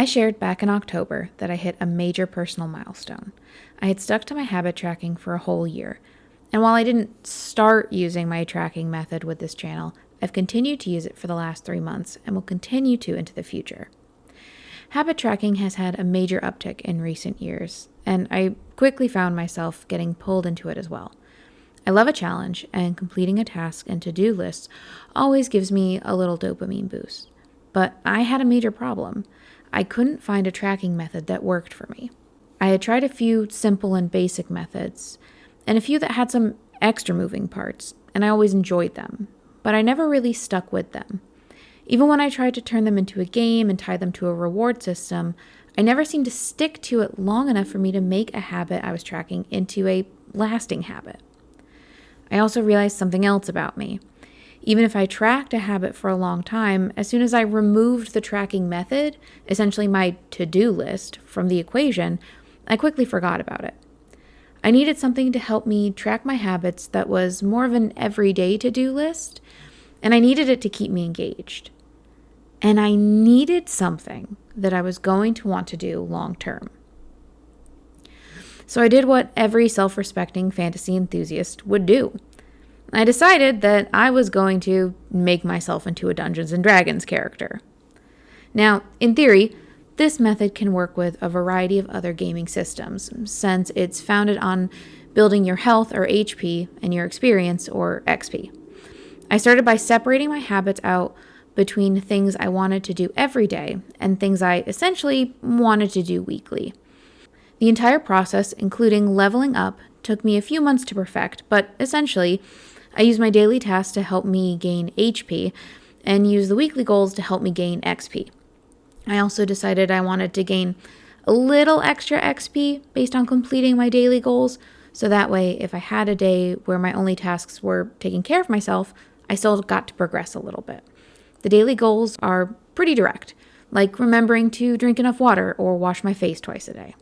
I shared back in October that I hit a major personal milestone. I had stuck to my habit tracking for a whole year. And while I didn't start using my tracking method with this channel, I've continued to use it for the last 3 months and will continue to into the future. Habit tracking has had a major uptick in recent years, and I quickly found myself getting pulled into it as well. I love a challenge, and completing a task and to-do lists always gives me a little dopamine boost. But I had a major problem. I couldn't find a tracking method that worked for me. I had tried a few simple and basic methods, and a few that had some extra moving parts, and I always enjoyed them, but I never really stuck with them. Even when I tried to turn them into a game and tie them to a reward system, I never seemed to stick to it long enough for me to make a habit I was tracking into a lasting habit. I also realized something else about me. Even if I tracked a habit for a long time, as soon as I removed the tracking method, essentially my to-do list, from the equation, I quickly forgot about it. I needed something to help me track my habits that was more of an everyday to-do list, and I needed it to keep me engaged. And I needed something that I was going to want to do long term. So I did what every self-respecting fantasy enthusiast would do. I decided that I was going to make myself into a Dungeons & Dragons character. Now, in theory, this method can work with a variety of other gaming systems, since it's founded on building your health, or HP, and your experience, or XP. I started by separating my habits out between things I wanted to do every day and things I essentially wanted to do weekly. The entire process, including leveling up, took me a few months to perfect, but essentially, I used my daily tasks to help me gain HP and used the weekly goals to help me gain XP. I also decided I wanted to gain a little extra XP based on completing my daily goals, so that way if I had a day where my only tasks were taking care of myself, I still got to progress a little bit. The daily goals are pretty direct, like remembering to drink enough water or wash my face twice a day.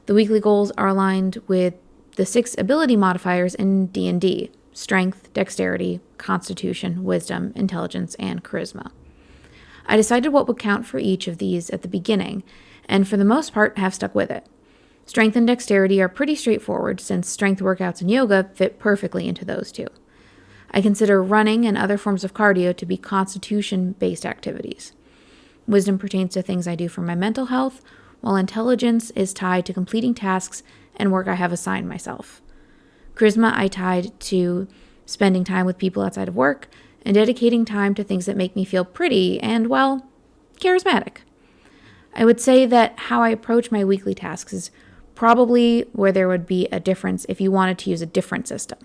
The weekly goals are aligned with the 6 ability modifiers in D&D: strength, dexterity, constitution, wisdom, intelligence, and charisma. I decided what would count for each of these at the beginning, and for the most part have stuck with it. Strength and dexterity are pretty straightforward, since strength workouts and yoga fit perfectly into those two. I consider running and other forms of cardio to be constitution-based activities. Wisdom pertains to things I do for my mental health, while intelligence is tied to completing tasks and work I have assigned myself. Charisma I tied to spending time with people outside of work and dedicating time to things that make me feel pretty and, well, charismatic. I would say that how I approach my weekly tasks is probably where there would be a difference if you wanted to use a different system.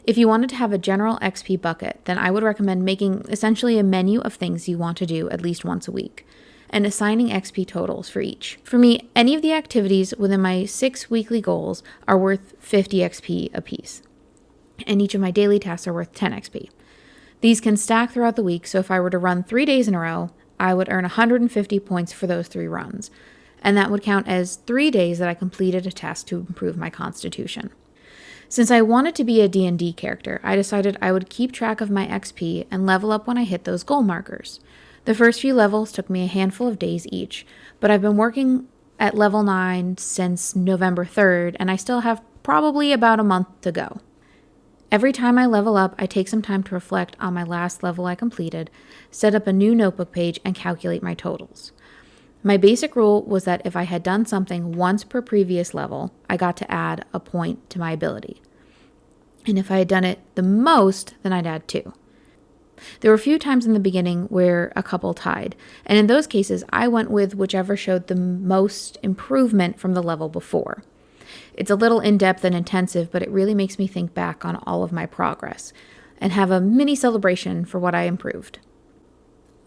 If you wanted to have a general XP bucket, then I would recommend making essentially a menu of things you want to do at least once a week, and assigning XP totals for each. For me, any of the activities within my 6 weekly goals are worth 50 XP apiece, and each of my daily tasks are worth 10 XP. These can stack throughout the week, so if I were to run 3 days in a row, I would earn 150 points for those 3 runs, and that would count as 3 days that I completed a task to improve my constitution. Since I wanted to be a D&D character, I decided I would keep track of my XP and level up when I hit those goal markers. The first few levels took me a handful of days each, but I've been working at level 9 since November 3rd, and I still have probably about a month to go. Every time I level up, I take some time to reflect on my last level I completed, set up a new notebook page, and calculate my totals. My basic rule was that if I had done something once per previous level, I got to add a point to my ability. And if I had done it the most, then I'd add 2. There were a few times in the beginning where a couple tied, and in those cases, I went with whichever showed the most improvement from the level before. It's a little in-depth and intensive, but it really makes me think back on all of my progress and have a mini celebration for what I improved.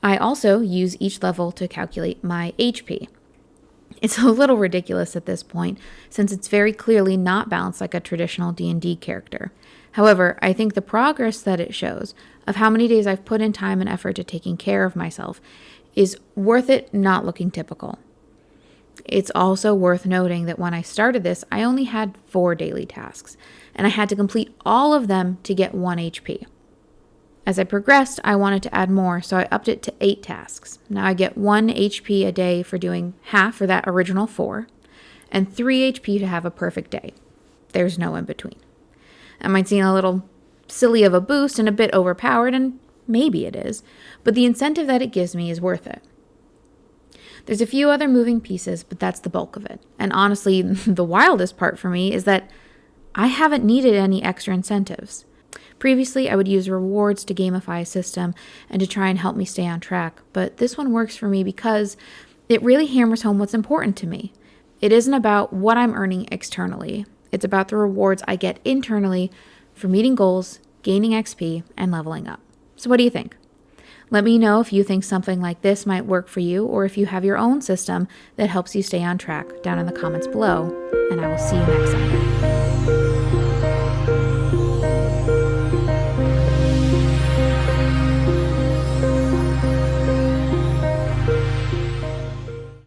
I also use each level to calculate my HP. It's a little ridiculous at this point, since it's very clearly not balanced like a traditional D&D character. However, I think the progress that it shows of how many days I've put in time and effort to taking care of myself is worth it not looking typical. It's also worth noting that when I started this, I only had 4 daily tasks, and I had to complete all of them to get 1 HP. As I progressed, I wanted to add more, so I upped it to 8 tasks. Now I get 1 HP a day for doing half for that original 4, and 3 HP to have a perfect day. There's no in between. That might seem a little silly of a boost and a bit overpowered, and maybe it is, but the incentive that it gives me is worth it. There's a few other moving pieces, but that's the bulk of it. And honestly, the wildest part for me is that I haven't needed any extra incentives. Previously, I would use rewards to gamify a system and to try and help me stay on track, but this one works for me because it really hammers home what's important to me. It isn't about what I'm earning externally. It's about the rewards I get internally for meeting goals, gaining XP, and leveling up. So what do you think? Let me know if you think something like this might work for you, or if you have your own system that helps you stay on track down in the comments below, and I will see you next time.